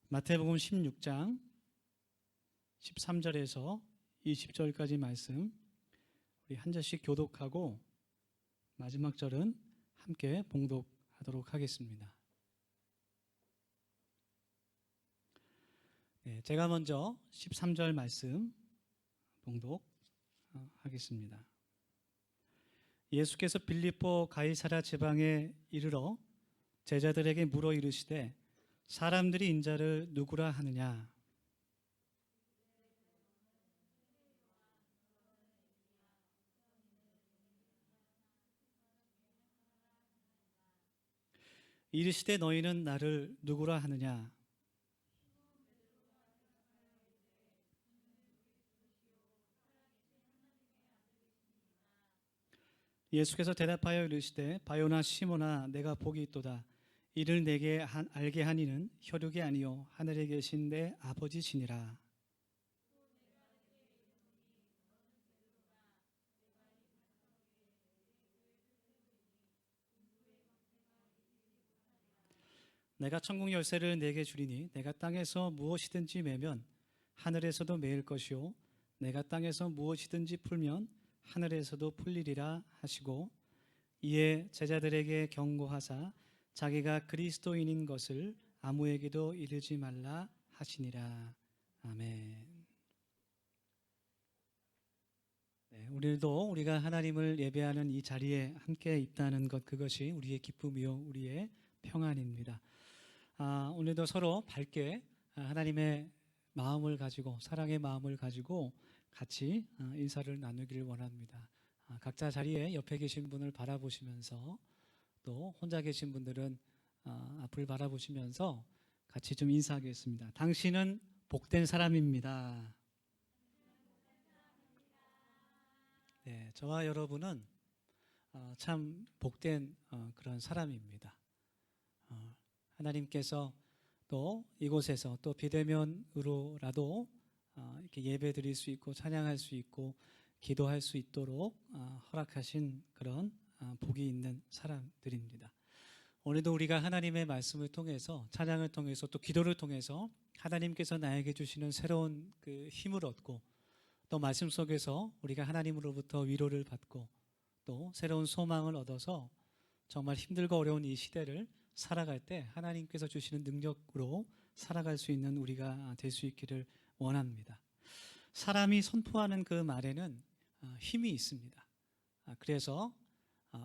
마태복음 16장 13절에서 20절까지 말씀 우리 한 절씩 교독하고 마지막 절은 함께 봉독하도록 하겠습니다. 제가 먼저 13절 말씀 봉독하겠습니다. 예수께서 빌립보 가이사랴 지방에 이르러 제자들에게 물어 이르시되 사람들이 인자를 누구라 하느냐? 이르시되 너희는 나를 누구라 하느냐? 예수께서 대답하여 이르시되 바요나 시몬아 내가 복이 있도다. 이를 내게 알게 하니는 혈육이 아니요 하늘에 계신 내 아버지시니라. 내가 천국 열쇠를 내게 주리니 내가 땅에서 무엇이든지 매면 하늘에서도 매일 것이요 내가 땅에서 무엇이든지 풀면 하늘에서도 풀리리라 하시고 이에 제자들에게 경고하사 자기가 그리스도인인 것을 아무에게도 이르지 말라 하시니라. 아멘. 오늘도 우리가 하나님을 예배하는 이 자리에 함께 있다는 것, 그것이 우리의 기쁨이요 우리의 평안입니다. 오늘도 서로 밝게 하나님의 마음을 가지고, 사랑의 마음을 가지고 같이 인사를 나누기를 원합니다. 각자 자리에 옆에 계신 분을 바라보시면서, 또 혼자 계신 분들은 앞을 바라보시면서 같이 좀 인사하겠습니다. 당신은 복된 사람입니다. 네, 저와 여러분은 참 복된 그런 사람입니다. 하나님께서 또 이곳에서 또 비대면으로라도 이렇게 예배 드릴 수 있고 찬양할 수 있고 기도할 수 있도록 허락하신 그런 복이 있는 사람들입니다. 오늘도 우리가 하나님의 말씀을 통해서, 찬양을 통해서, 또 기도를 통해서 하나님께서 나에게 주시는 새로운 그 힘을 얻고, 또 말씀 속에서 우리가 하나님으로부터 위로를 받고 또 새로운 소망을 얻어서 정말 힘들고 어려운 이 시대를 살아갈 때 하나님께서 주시는 능력으로 살아갈 수 있는 우리가 될 수 있기를 원합니다. 사람이 선포하는 그 말에는 힘이 있습니다. 그래서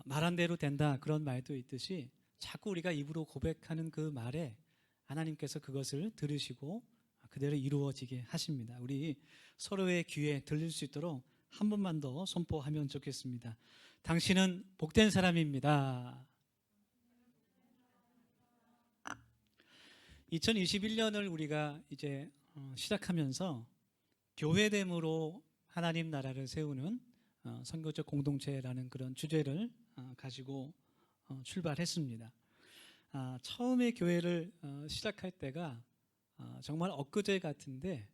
말한 대로 된다, 그런 말도 있듯이 자꾸 우리가 입으로 고백하는 그 말에 하나님께서 그것을 들으시고 그대로 이루어지게 하십니다. 우리 서로의 귀에 들릴 수 있도록 한 번만 더 선포하면 좋겠습니다. 당신은 복된 사람입니다. 2021년을 우리가 이제 시작하면서 교회됨으로 하나님 나라를 세우는 선교적 공동체라는 그런 주제를 가지고 출발했습니다. 처음에 교회를 시작할 때가 정말 엊그제 같은데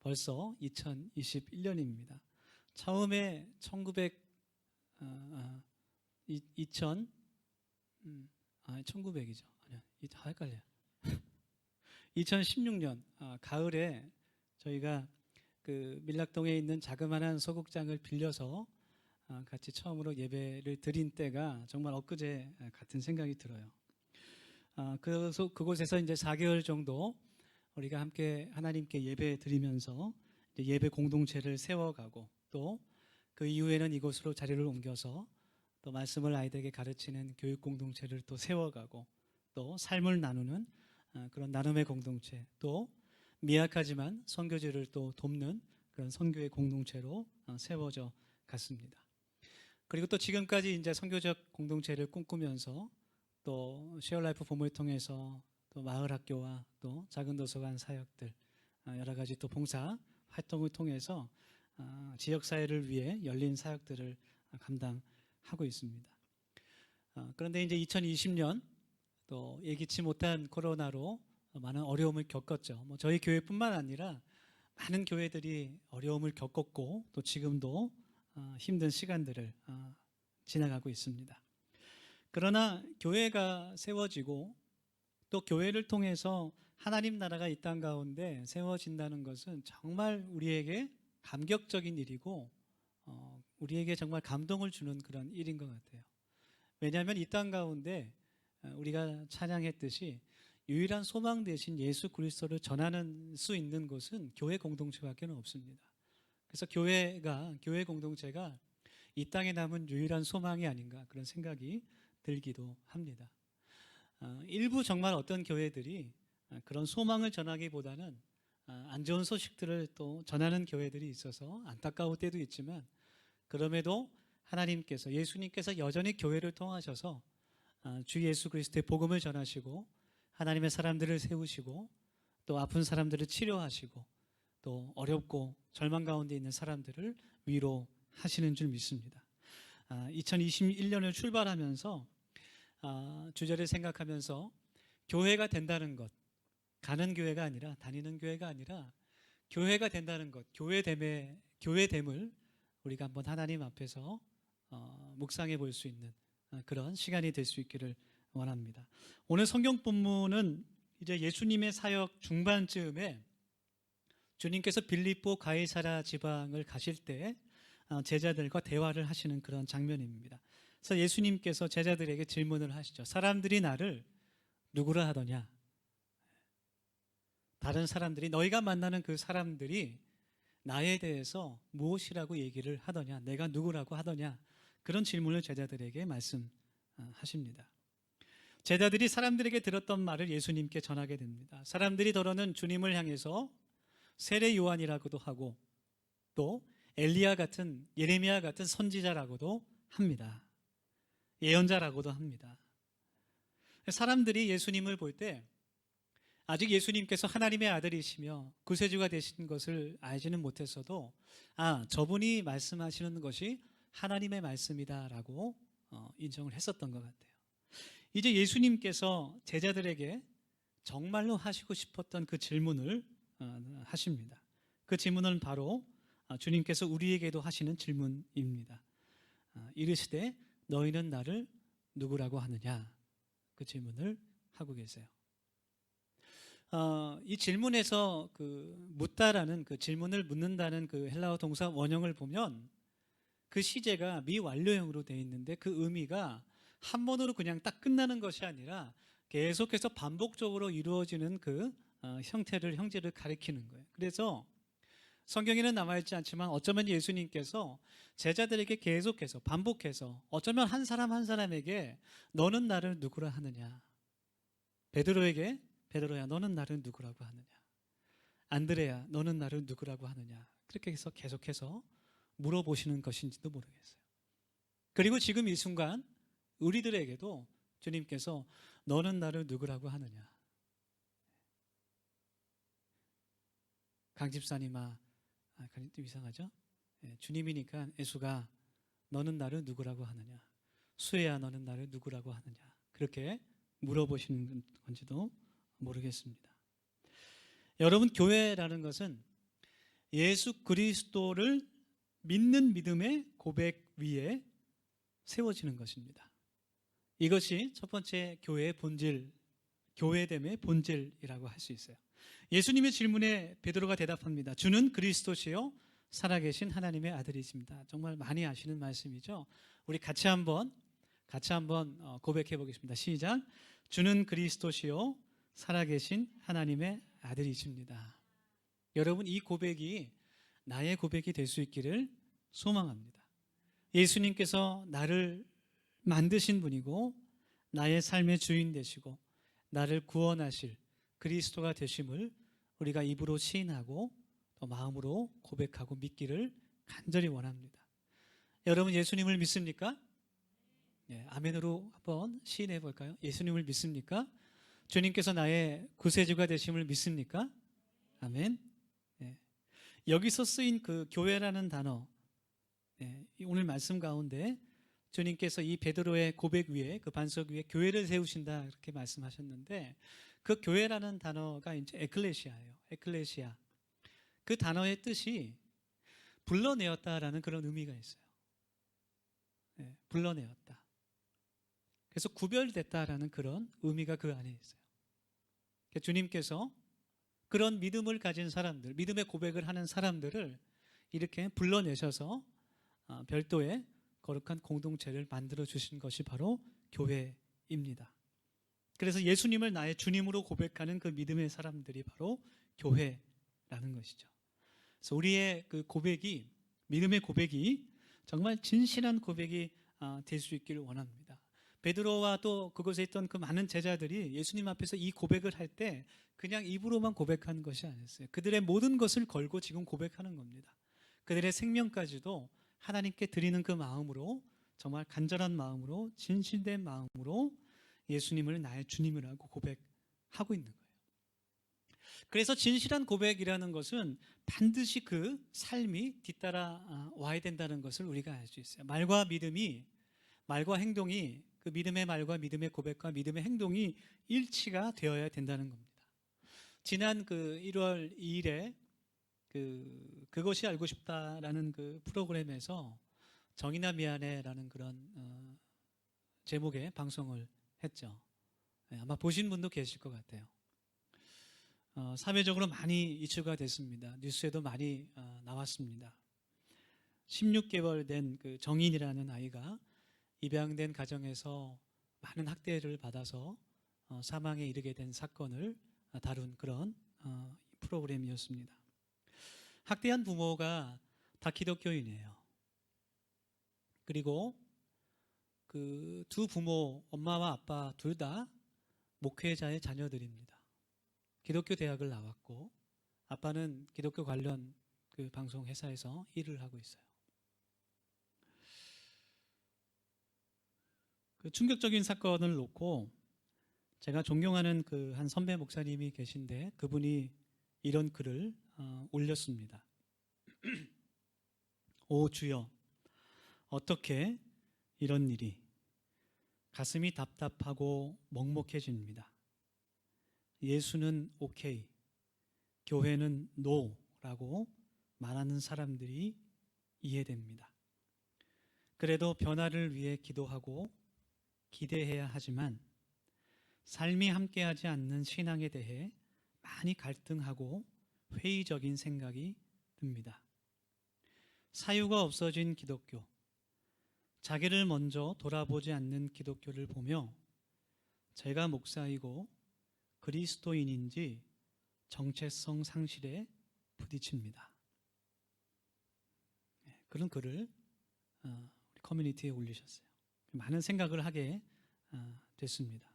벌써 2021년입니다. 처음에 1900이죠. 헷갈려요. 2016년 가을에 저희가 그 밀락동에 있는 자그마한 소극장을 빌려서 같이 처음으로 예배를 드린 때가 정말 엊그제 같은 생각이 들어요. 그래서 그곳에서 이제 4개월 정도 우리가 함께 하나님께 예배 드리면서 예배 공동체를 세워가고, 또 그 이후에는 이곳으로 자리를 옮겨서 또 말씀을 아이들에게 가르치는 교육 공동체를 또 세워가고, 또 삶을 나누는 그런 나눔의 공동체, 또 미약하지만 선교지를 또 돕는 그런 선교의 공동체로 세워져 갔습니다. 그리고 또 지금까지 이제 선교적 공동체를 꿈꾸면서 또 쉐어라이프 봄을 통해서 또 마을 학교와 또 작은 도서관 사역들, 여러 가지 또 봉사 활동을 통해서 지역사회를 위해 열린 사역들을 감당하고 있습니다. 그런데 이제 2020년 또 예기치 못한 코로나로 많은 어려움을 겪었죠. 저희 교회뿐만 아니라 많은 교회들이 어려움을 겪었고 또 지금도 힘든 시간들을 지나가고 있습니다. 그러나 교회가 세워지고 또 교회를 통해서 하나님 나라가 이 땅 가운데 세워진다는 것은 정말 우리에게 감격적인 일이고 우리에게 정말 감동을 주는 그런 일인 것 같아요. 왜냐하면 이 땅 가운데 우리가 찬양했듯이 유일한 소망 되신 예수 그리스도를 전하는 수 있는 곳은 교회 공동체밖에 없습니다. 그래서 교회 공동체가 이 땅에 남은 유일한 소망이 아닌가 그런 생각이 들기도 합니다. 일부 정말 어떤 교회들이 그런 소망을 전하기보다는 안 좋은 소식들을 또 전하는 교회들이 있어서 안타까울 때도 있지만, 그럼에도 하나님께서, 예수님께서 여전히 교회를 통하셔서 주 예수 그리스도의 복음을 전하시고 하나님의 사람들을 세우시고 또 아픈 사람들을 치료하시고 또 어렵고 절망 가운데 있는 사람들을 위로하시는 줄 믿습니다. 2021년을 출발하면서 주제를 생각하면서 교회가 된다는 것, 가는 교회가 아니라, 다니는 교회가 아니라 교회가 된다는 것, 교회됨을 우리가 한번 하나님 앞에서 묵상해 볼 수 있는 그런 시간이 될 수 있기를 원합니다. 오늘 성경 본문은 이제 예수님의 사역 중반쯤에 주님께서 빌립보 가이사랴 지방을 가실 때 제자들과 대화를 하시는 그런 장면입니다. 그래서 예수님께서 제자들에게 질문을 하시죠. 사람들이 나를 누구라 하더냐? 다른 사람들이, 너희가 만나는 그 사람들이 나에 대해서 무엇이라고 얘기를 하더냐? 내가 누구라고 하더냐? 그런 질문을 제자들에게 말씀하십니다. 제자들이 사람들에게 들었던 말을 예수님께 전하게 됩니다. 사람들이 더러는 주님을 향해서 세례 요한이라고도 하고 또 엘리야 같은, 예레미야 같은 선지자라고도 합니다. 예언자라고도 합니다. 사람들이 예수님을 볼 때 아직 예수님께서 하나님의 아들이시며 구세주가 되신 것을 알지는 못했어도 저분이 말씀하시는 것이 하나님의 말씀이다라고 인정을 했었던 것 같아요. 이제 예수님께서 제자들에게 정말로 하시고 싶었던 그 질문을 하십니다. 그 질문은 바로 주님께서 우리에게도 하시는 질문입니다. 이르시되 너희는 나를 누구라고 하느냐? 그 질문을 하고 계세요. 이 질문에서 묻다라는, 그 질문을 묻는다는 그 헬라어 동사 원형을 보면 그 시제가 미완료형으로 되어 있는데 그 의미가 한 번으로 그냥 딱 끝나는 것이 아니라 계속해서 반복적으로 이루어지는 그 형제를 가리키는 거예요. 그래서 성경에는 남아있지 않지만 어쩌면 예수님께서 제자들에게 계속해서 반복해서 어쩌면 한 사람 한 사람에게 너는 나를 누구라 하느냐? 베드로에게 베드로야 너는 나를 누구라고 하느냐? 안드레야 너는 나를 누구라고 하느냐? 그렇게 해서 계속해서 물어보시는 것인지도 모르겠어요. 그리고 지금 이 순간 우리들에게도 주님께서 너는 나를 누구라고 하느냐? 강집사님아, 좀 이상하죠? 주님이니까 예수가 너는 나를 누구라고 하느냐? 수혜야 너는 나를 누구라고 하느냐? 그렇게 물어보시는 건지도 모르겠습니다. 여러분, 교회라는 것은 예수 그리스도를 믿는 믿음의 고백 위에 세워지는 것입니다. 이것이 첫 번째 교회의 본질, 교회됨의 본질이라고 할 수 있어요. 예수님의 질문에 베드로가 대답합니다. 주는 그리스도시요 살아계신 하나님의 아들이십니다. 정말 많이 아시는 말씀이죠. 우리 같이 한번 고백해 보겠습니다. 시작. 주는 그리스도시요 살아계신 하나님의 아들이십니다. 여러분, 이 고백이 나의 고백이 될 수 있기를 소망합니다. 예수님께서 나를 만드신 분이고 나의 삶의 주인 되시고 나를 구원하실 그리스도가 되심을 우리가 입으로 시인하고 또 마음으로 고백하고 믿기를 간절히 원합니다. 여러분, 예수님을 믿습니까? 아멘으로 한번 시인해 볼까요? 예수님을 믿습니까? 주님께서 나의 구세주가 되심을 믿습니까? 아멘. 여기서 쓰인 그 교회라는 단어, 오늘 말씀 가운데 주님께서 이 베드로의 고백 위에, 그 반석 위에 교회를 세우신다 이렇게 말씀하셨는데, 그 교회라는 단어가 이제 에클레시아예요. 에클레시아. 그 단어의 뜻이 불러내었다라는 그런 의미가 있어요. 불러내었다. 그래서 구별됐다라는 그런 의미가 그 안에 있어요. 주님께서 그런 믿음을 가진 사람들, 믿음의 고백을 하는 사람들을 이렇게 불러내셔서 별도의 거룩한 공동체를 만들어 주신 것이 바로 교회입니다. 그래서 예수님을 나의 주님으로 고백하는 그 믿음의 사람들이 바로 교회라는 것이죠. 그래서 우리의 그 고백이, 믿음의 고백이 정말 진실한 고백이 될 수 있기를 원합니다. 베드로와 또 그곳에 있던 그 많은 제자들이 예수님 앞에서 이 고백을 할 때 그냥 입으로만 고백하는 것이 아니었어요. 그들의 모든 것을 걸고 지금 고백하는 겁니다. 그들의 생명까지도 하나님께 드리는 그 마음으로, 정말 간절한 마음으로, 진실된 마음으로 예수님을 나의 주님이라고 고백하고 있는 거예요. 그래서 진실한 고백이라는 것은 반드시 그 삶이 뒤따라 와야 된다는 것을 우리가 알 수 있어요. 말과 행동이, 그 믿음의 말과 믿음의 고백과 믿음의 행동이 일치가 되어야 된다는 겁니다. 지난 그 1월 2일에 그것이 알고 싶다라는 그 프로그램에서 정의나 미안해라는 그런 제목의 방송을 했죠. 아마 보신 분도 계실 것 같아요. 사회적으로 많이 이슈가 됐습니다. 뉴스에도 많이 나왔습니다. 16개월 된 그 정인이라는 아이가 입양된 가정에서 많은 학대를 받아서 사망에 이르게 된 사건을 다룬 그런 프로그램이었습니다. 학대한 부모가 다 기독교인이에요. 그리고 그 두 부모, 엄마와 아빠 둘 다 목회자의 자녀들입니다. 기독교 대학을 나왔고 아빠는 기독교 관련 그 방송 회사에서 일을 하고 있어요. 그 충격적인 사건을 놓고 제가 존경하는 그 한 선배 목사님이 계신데 그분이 이런 글을 올렸습니다. 오 주여, 어떻게 이런 일이, 가슴이 답답하고 먹먹해집니다. 예수는 오케이, 교회는 노라고 말하는 사람들이 이해됩니다. 그래도 변화를 위해 기도하고 기대해야 하지만 삶이 함께하지 않는 신앙에 대해 많이 갈등하고 회의적인 생각이 듭니다. 사유가 없어진 기독교, 자기를 먼저 돌아보지 않는 기독교를 보며 제가 목사이고 그리스도인인지 정체성 상실에 부딪힙니다. 그런 글을 우리 커뮤니티에 올리셨어요. 많은 생각을 하게 됐습니다.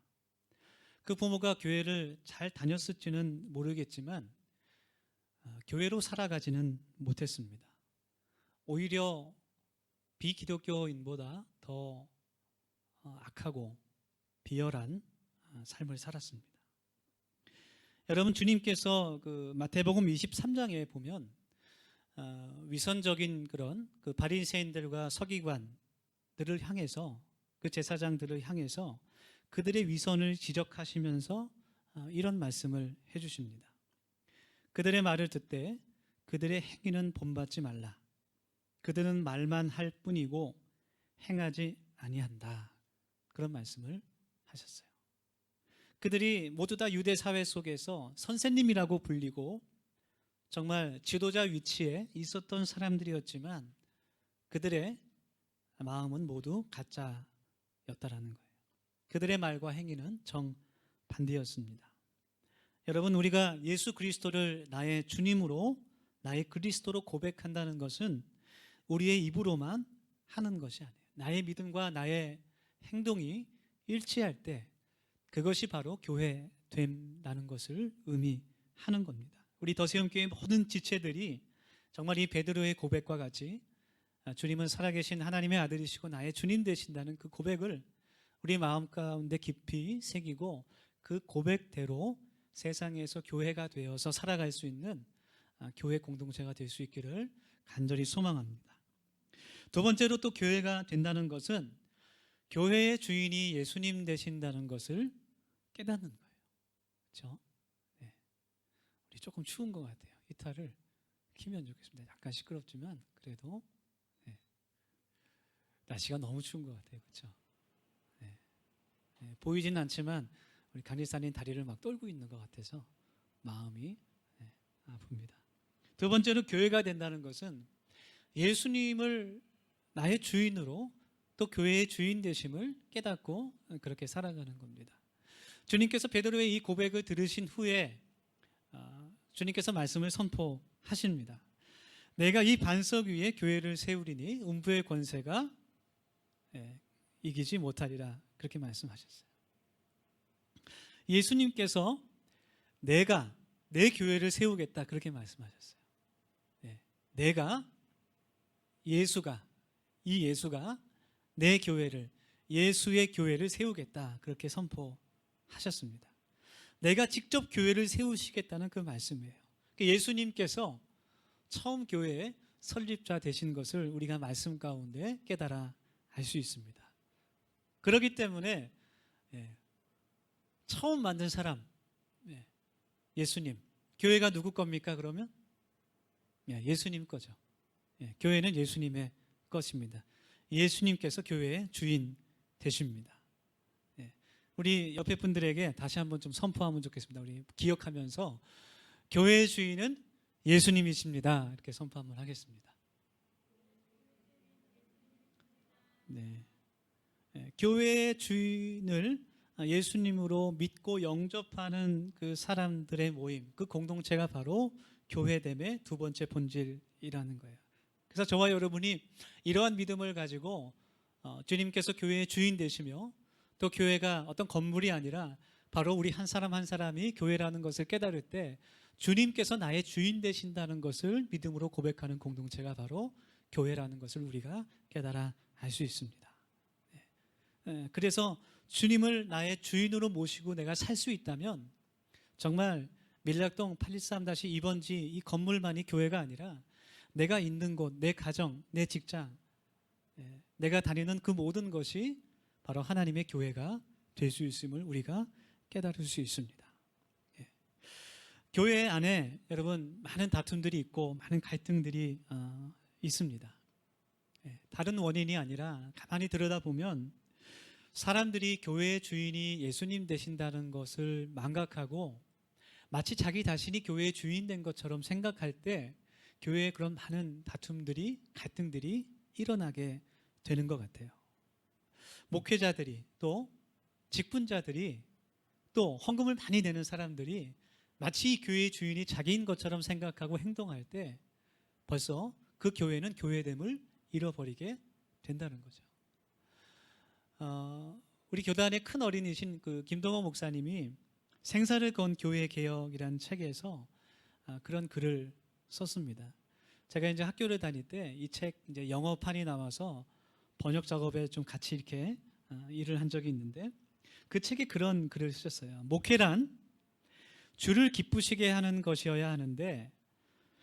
그 부모가 교회를 잘 다녔을지는 모르겠지만 교회로 살아가지는 못했습니다. 오히려 비기독교인보다 더 악하고 비열한 삶을 살았습니다. 여러분, 주님께서 그 마태복음 23장에 보면 위선적인 그런 그 바리새인들과 서기관들을 향해서, 그 제사장들을 향해서 그들의 위선을 지적하시면서 이런 말씀을 해주십니다. 그들의 말을 듣되 그들의 행위는 본받지 말라. 그들은 말만 할 뿐이고 행하지 아니한다. 그런 말씀을 하셨어요. 그들이 모두 다 유대 사회 속에서 선생님이라고 불리고 정말 지도자 위치에 있었던 사람들이었지만 그들의 마음은 모두 가짜였다라는 거예요. 그들의 말과 행위는 정반대였습니다. 여러분, 우리가 예수 그리스도를 나의 주님으로, 나의 그리스도로 고백한다는 것은 우리의 입으로만 하는 것이 아니에요. 나의 믿음과 나의 행동이 일치할 때 그것이 바로 교회 된다는 것을 의미하는 겁니다. 우리 더세움교회 모든 지체들이 정말 이 베드로의 고백과 같이 주님은 살아계신 하나님의 아들이시고 나의 주님 되신다는 그 고백을 우리 마음 가운데 깊이 새기고 그 고백대로 세상에서 교회가 되어서 살아갈 수 있는 교회 공동체가 될 수 있기를 간절히 소망합니다. 두 번째로 또 교회가 된다는 것은 교회의 주인이 예수님 되신다는 것을 깨닫는 거예요. 그렇죠? 네. 우리 조금 추운 것 같아요. 히터를 키면 좋겠습니다. 약간 시끄럽지만 그래도 네. 날씨가 너무 추운 것 같아요. 그렇죠? 네. 네. 보이진 않지만 우리 간이사님 다리를 막 떨고 있는 것 같아서 마음이 아픕니다. 두 번째로 교회가 된다는 것은 예수님을 나의 주인으로 또 교회의 주인 되심을 깨닫고 그렇게 살아가는 겁니다. 주님께서 베드로의 이 고백을 들으신 후에 주님께서 말씀을 선포하십니다. 내가 이 반석 위에 교회를 세우리니 음부의 권세가 이기지 못하리라, 그렇게 말씀하셨어요. 예수님께서 내가 내 교회를 세우겠다, 그렇게 말씀하셨어요. 내가 예수가 내 교회를, 예수의 교회를 세우겠다, 그렇게 선포하셨습니다. 내가 직접 교회를 세우시겠다는 그 말씀이에요. 예수님께서 처음 교회의 설립자 되신 것을 우리가 말씀 가운데 깨달아 알 수 있습니다. 그렇기 때문에 처음 만든 사람 예수님, 교회가 누구 겁니까? 그러면 예수님 거죠. 교회는 예수님의 것입니다. 예수님께서 교회의 주인 되십니다. 우리 옆에 분들에게 다시 한번 좀 선포하면 좋겠습니다. 우리 기억하면서 교회의 주인은 예수님이십니다, 이렇게 선포 한번 하겠습니다. 교회의 주인을 예수님으로 믿고 영접하는 그 사람들의 모임, 그 공동체가 바로 교회됨의 두 번째 본질이라는 거예요. 그래서 저와 여러분이 이러한 믿음을 가지고 주님께서 교회의 주인 되시며 또 교회가 어떤 건물이 아니라 바로 우리 한 사람 한 사람이 교회라는 것을 깨달을 때 주님께서 나의 주인 되신다는 것을 믿음으로 고백하는 공동체가 바로 교회라는 것을 우리가 깨달아 알 수 있습니다. 그래서 주님을 나의 주인으로 모시고 내가 살 수 있다면 정말 밀락동 813-2번지 이 건물만이 교회가 아니라 내가 있는 곳, 내 가정, 내 직장, 내가 다니는 그 모든 것이 바로 하나님의 교회가 될 수 있음을 우리가 깨달을 수 있습니다. 교회 안에 여러분 많은 다툼들이 있고 많은 갈등들이 있습니다. 다른 원인이 아니라 가만히 들여다보면 사람들이 교회의 주인이 예수님 되신다는 것을 망각하고 마치 자기 자신이 교회의 주인 된 것처럼 생각할 때 교회에 그런 많은 다툼들이, 갈등들이 일어나게 되는 것 같아요. 목회자들이 또 직분자들이 또 헌금을 많이 내는 사람들이 마치 이 교회의 주인이 자기인 것처럼 생각하고 행동할 때 벌써 그 교회는 교회됨을 잃어버리게 된다는 거죠. 우리 교단의 큰 어린이신 그 김동호 목사님이 생사를 건 교회 개혁이라는 책에서 그런 글을 썼습니다. 제가 이제 학교를 다닐 때 이 책 이제 영어판이 나와서 번역 작업에 좀 같이 이렇게 일을 한 적이 있는데 그 책에 그런 글을 쓰셨어요. 목회란 주를 기쁘시게 하는 것이어야 하는데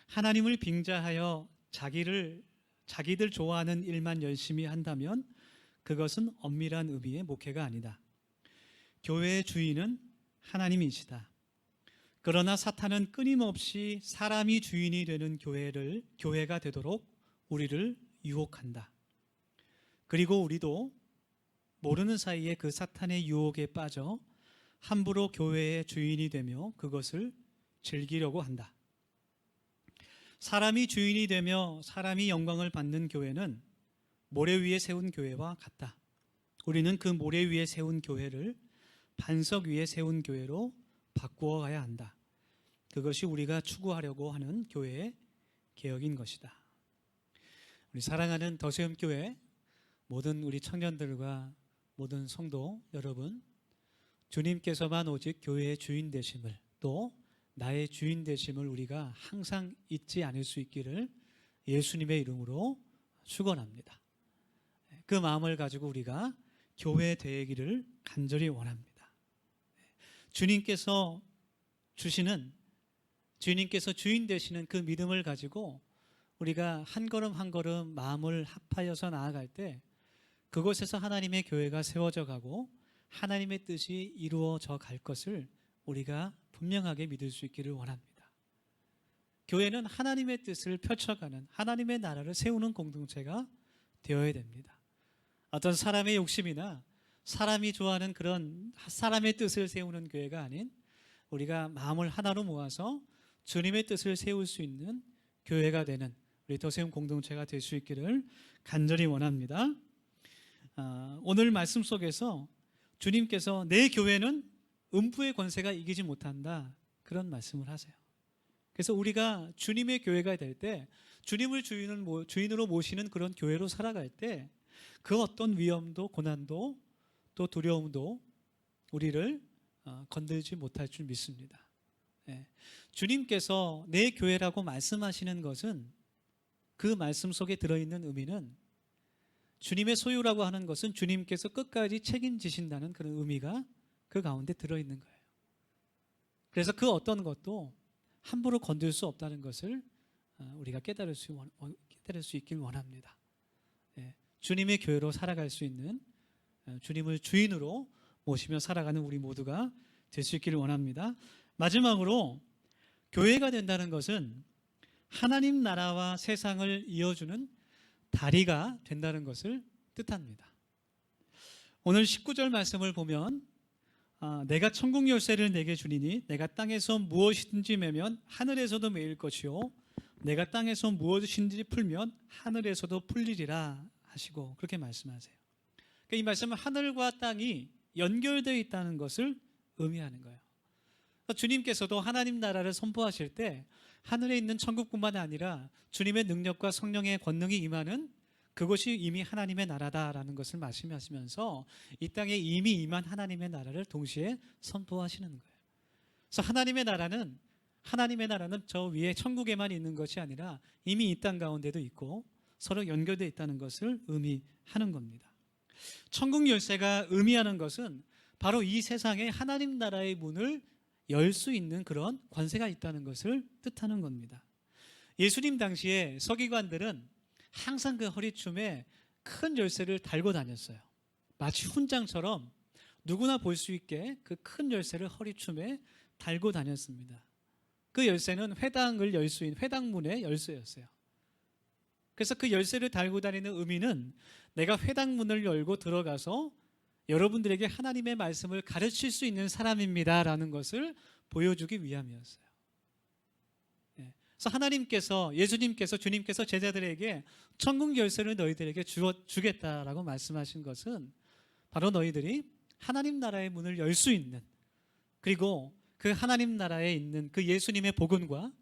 하나님을 빙자하여 자기들 좋아하는 일만 열심히 한다면 그것은 엄밀한 의미의 목회가 아니다. 교회의 주인은 하나님이시다. 그러나 사탄은 끊임없이 사람이 주인이 되는 교회가 되도록 우리를 유혹한다. 그리고 우리도 모르는 사이에 그 사탄의 유혹에 빠져 함부로 교회의 주인이 되며 그것을 즐기려고 한다. 사람이 주인이 되며 사람이 영광을 받는 교회는 모래 위에 세운 교회와 같다. 우리는 그 모래 위에 세운 교회를 반석 위에 세운 교회로 바꾸어 가야 한다. 그것이 우리가 추구하려고 하는 교회의 개혁인 것이다. 우리 사랑하는 더세움교회 모든 우리 청년들과 모든 성도 여러분, 주님께서만 오직 교회의 주인 되심을 또 나의 주인 되심을 우리가 항상 잊지 않을 수 있기를 예수님의 이름으로 축원합니다. 그 마음을 가지고 우리가 교회 되기를 간절히 원합니다. 주님께서 주인 되시는 그 믿음을 가지고 우리가 한 걸음 한 걸음 마음을 합하여서 나아갈 때 그곳에서 하나님의 교회가 세워져 가고 하나님의 뜻이 이루어져 갈 것을 우리가 분명하게 믿을 수 있기를 원합니다. 교회는 하나님의 뜻을 펼쳐가는 하나님의 나라를 세우는 공동체가 되어야 됩니다. 어떤 사람의 욕심이나 사람이 좋아하는 그런 사람의 뜻을 세우는 교회가 아닌 우리가 마음을 하나로 모아서 주님의 뜻을 세울 수 있는 교회가 되는 우리 더세움 공동체가 될 수 있기를 간절히 원합니다. 오늘 말씀 속에서 주님께서 내 교회는 음부의 권세가 이기지 못한다, 그런 말씀을 하세요. 그래서 우리가 주님의 교회가 될 때, 주님을 주인으로 모시는 그런 교회로 살아갈 때 그 어떤 위험도 고난도 또 두려움도 우리를 건들지 못할 줄 믿습니다. 주님께서 내 교회라고 말씀하시는 것은, 그 말씀 속에 들어있는 의미는 주님의 소유라고 하는 것은 주님께서 끝까지 책임지신다는 그런 의미가 그 가운데 들어있는 거예요. 그래서 그 어떤 것도 함부로 건들 수 없다는 것을 우리가 깨달을 수 있길 원합니다. 주님의 교회로 살아갈 수 있는, 주님을 주인으로 모시며 살아가는 우리 모두가 될 수 있기를 원합니다. 마지막으로 교회가 된다는 것은 하나님 나라와 세상을 이어주는 다리가 된다는 것을 뜻합니다. 오늘 19절 말씀을 보면 내가 천국 열쇠를 내게 주리니 내가 땅에서 무엇이든지 매면 하늘에서도 매일 것이요 내가 땅에서 무엇이든지 풀면 하늘에서도 풀리리라 하시고 그렇게 말씀하세요. 그러니까 이 말씀은 하늘과 땅이 연결되어 있다는 것을 의미하는 거예요. 주님께서도 하나님 나라를 선포하실 때 하늘에 있는 천국뿐만 아니라 주님의 능력과 성령의 권능이 임하는 그것이 이미 하나님의 나라다라는 것을 말씀하시면서 이 땅에 이미 임한 하나님의 나라를 동시에 선포하시는 거예요. 그래서 하나님의 나라는 저 위에 천국에만 있는 것이 아니라 이미 이 땅 가운데도 있고 서로 연결되어 있다는 것을 의미하는 겁니다. 천국 열쇠가 의미하는 것은 바로 이 세상에 하나님 나라의 문을 열 수 있는 그런 권세가 있다는 것을 뜻하는 겁니다. 예수님 당시에 서기관들은 항상 그 허리춤에 큰 열쇠를 달고 다녔어요. 마치 훈장처럼 누구나 볼 수 있게 그 큰 열쇠를 허리춤에 달고 다녔습니다. 그 열쇠는 회당을 열 수 있는 회당문의 열쇠였어요. 그래서 그 열쇠를 달고 다니는 의미는 내가 회당문을 열고 들어가서 여러분들에게 하나님의 말씀을 가르칠 수 있는 사람입니다라는 것을 보여주기 위함이었어요. 그래서 예수님께서 주님께서 제자들에게 천국 열쇠를 너희들에게 주겠다라고 말씀하신 것은 바로 너희들이 하나님 나라의 문을 열 수 있는, 그리고 그 하나님 나라에 있는 그 예수님의 복음과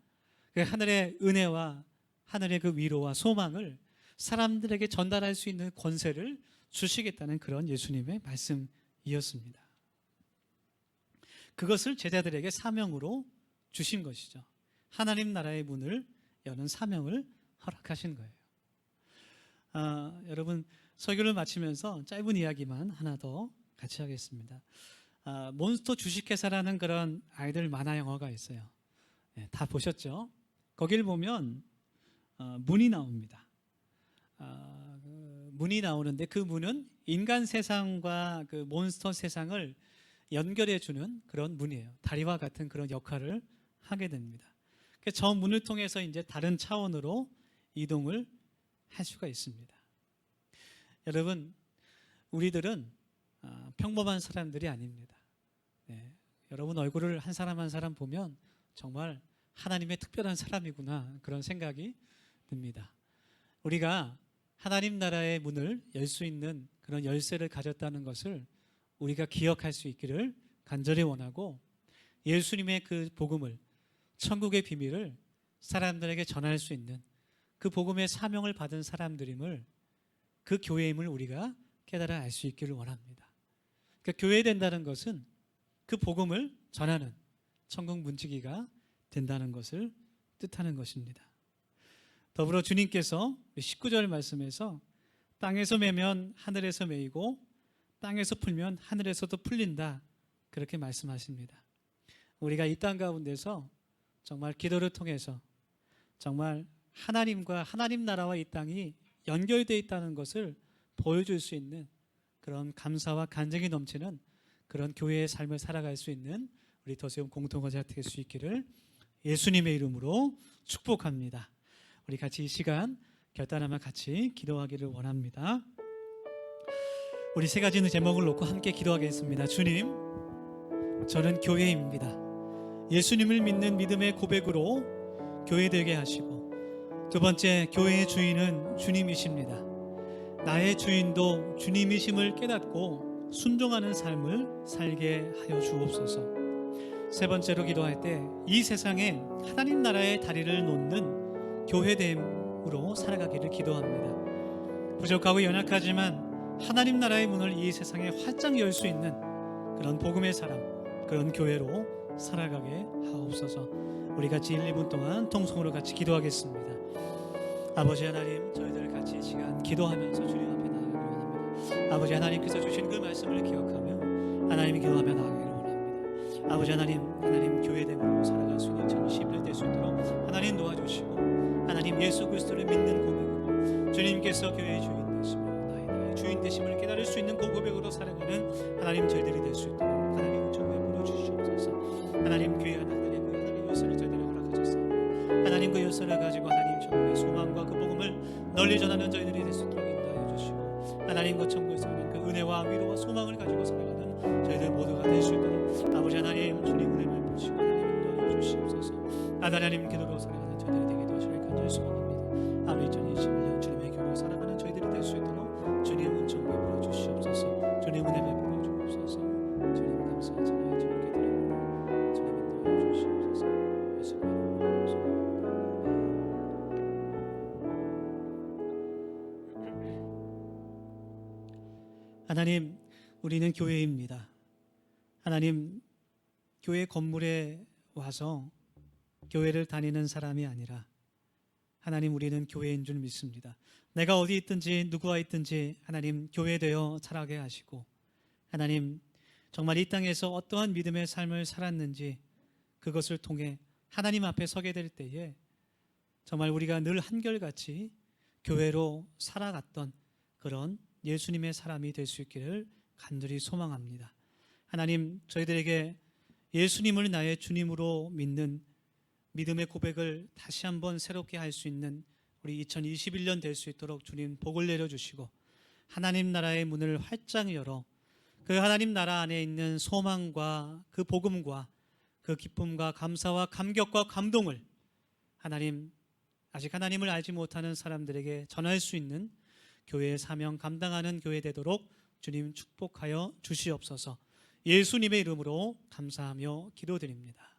그 하늘의 은혜와 하늘의 그 위로와 소망을 사람들에게 전달할 수 있는 권세를 주시겠다는 그런 예수님의 말씀이었습니다. 그것을 제자들에게 사명으로 주신 것이죠. 하나님 나라의 문을 여는 사명을 허락하신 거예요. 여러분, 설교를 마치면서 짧은 이야기만 하나 더 같이 하겠습니다. 몬스터 주식회사라는 그런 아이들 만화 영화가 있어요. 다 보셨죠? 거기를 보면 문이 나옵니다. 문이 나오는데 그 문은 인간 세상과 그 몬스터 세상을 연결해주는 그런 문이에요. 다리와 같은 그런 역할을 하게 됩니다. 저 문을 통해서 이제 다른 차원으로 이동을 할 수가 있습니다. 여러분, 우리들은 평범한 사람들이 아닙니다. 여러분 얼굴을 한 사람 한 사람 보면 정말 하나님의 특별한 사람이구나, 그런 생각이 듭니다. 우리가 하나님 나라의 문을 열 수 있는 그런 열쇠를 가졌다는 것을 우리가 기억할 수 있기를 간절히 원하고, 예수님의 그 복음을, 천국의 비밀을 사람들에게 전할 수 있는 그 복음의 사명을 받은 사람들임을, 그 교회임을 우리가 깨달아 알 수 있기를 원합니다. 그러니까 교회 된다는 것은 그 복음을 전하는 천국 문지기가 된다는 것을 뜻하는 것입니다. 더불어 주님께서 19절 말씀에서 땅에서 매면 하늘에서 매이고 땅에서 풀면 하늘에서도 풀린다, 그렇게 말씀하십니다. 우리가 이 땅 가운데서 정말 기도를 통해서 정말 하나님과 하나님 나라와 이 땅이 연결되어 있다는 것을 보여줄 수 있는 그런 감사와 간증이 넘치는 그런 교회의 삶을 살아갈 수 있는 우리 더세움 공동체가 될 수 있기를 예수님의 이름으로 축복합니다. 우리 같이 이 시간 결단하며 같이 기도하기를 원합니다. 우리 세 가지 제목을 놓고 함께 기도하겠습니다. 주님, 저는 교회입니다. 예수님을 믿는 믿음의 고백으로 교회 되게 하시고, 두 번째, 교회의 주인은 주님이십니다. 나의 주인도 주님이심을 깨닫고 순종하는 삶을 살게 하여 주옵소서. 세 번째로 기도할 때 이 세상에 하나님 나라의 다리를 놓는 교회됨으로 살아가기를 기도합니다. 부족하고 연약하지만 하나님 나라의 문을 이 세상에 활짝 열 수 있는 그런 복음의 사람, 그런 교회로 살아가게 하옵소서. 우리 같이 1, 2분 동안 통성으로 같이 기도하겠습니다. 아버지 하나님, 저희들 같이 이 시간 기도하면서 주님 앞에 나아가기를 원합니다. 아버지 하나님께서 주신 그 말씀을 기억하며 하나님이 기도하며 나아가기를 원합니다. 아버지 하나님 교회됨으로 살아갈 수 있는 2011년 될 수 있도록 하나님 도와주시고, 하나님 예수 그리스도를 믿는 고백으로 주님께서 교회의 주인 되시며 나의 주인 되심을 깨달을 수 있는 그 고백으로 살아가는 하나님 저희들이 될 수 있도록 하나님 은총을 부어주시옵소서. 하나님 교회 하나님의 그 하나님 열쇠를 저희들에게 허락하셨사 하나님 그 열쇠를 가지고 하나님 천국의 소망과 그 복음을 널리 전하는 저희들이 될 수 있도록 인도하여 주시고, 하나님 그 천국에서 오는 그 은혜와 위로와 소망을 가지고 살아가는 저희들 모두가 될 수 있도록 아버지 하나님 주님 은혜를 보시고 하나님 인도하여 주시옵소서. 하나님 기도로 살아가는 저희들이 되게 되시길 간절히 소망합니다. 아버지 2021년 주님의 교회로 살아가는 저희들이 될 수 있도록 주님 은총 베풀어 주시옵소서. 주님 은혜 베풀어 주옵소서. 주님 감사하지 않아요 주님께 드립니다. 주님 인도하여 주시옵소서. 예수님 이름으로 기도합니다. 하나님, 우리는 교회입니다. 하나님, 교회 건물에 와서 교회를 다니는 사람이 아니라 하나님, 우리는 교회인 줄 믿습니다. 내가 어디 있든지 누구와 있든지 하나님 교회되어 자라게 하시고, 하나님 정말 이 땅에서 어떠한 믿음의 삶을 살았는지 그것을 통해 하나님 앞에 서게 될 때에 정말 우리가 늘 한결같이 교회로 살아갔던 그런 예수님의 사람이 될 수 있기를 간절히 소망합니다. 하나님, 저희들에게 예수님을 나의 주님으로 믿는 믿음의 고백을 다시 한번 새롭게 할 수 있는 우리 2021년 될 수 있도록 주님 복을 내려주시고, 하나님 나라의 문을 활짝 열어 그 하나님 나라 안에 있는 소망과 그 복음과 그 기쁨과 감사와 감격과 감동을 하나님, 아직 하나님을 알지 못하는 사람들에게 전할 수 있는 교회의 사명 감당하는 교회 되도록 주님 축복하여 주시옵소서. 예수님의 이름으로 감사하며 기도드립니다.